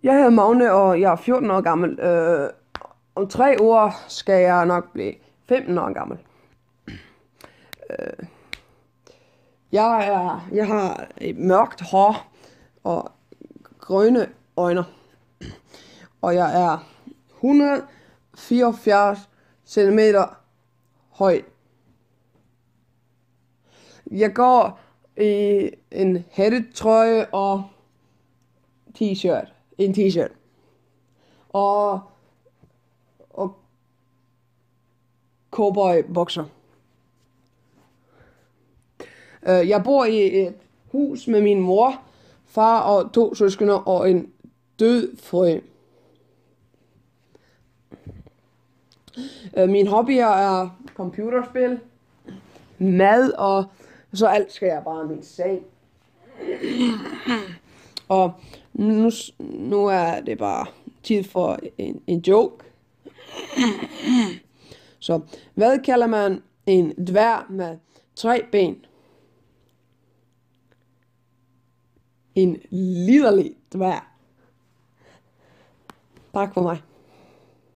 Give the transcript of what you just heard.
Jeg hedder Magne, og jeg er 14 år gammel. Om 3 uger skal jeg nok blive 15 år gammel. Jeg har et mørkt hår og grønne øjne, og jeg er 174 centimeter høj. Jeg går i en hættetrøje og en t-shirt og cowboybukser. Jeg bor i et hus med min mor, far og 2 søskende og en død frø. Mine hobbyer er computerspil, mad, og så alt skal jeg bare min sag. Og nu er det bare tid for en joke. Så hvad kalder man en dværg med 3 ben? En liderlig dværg. Tak for mig.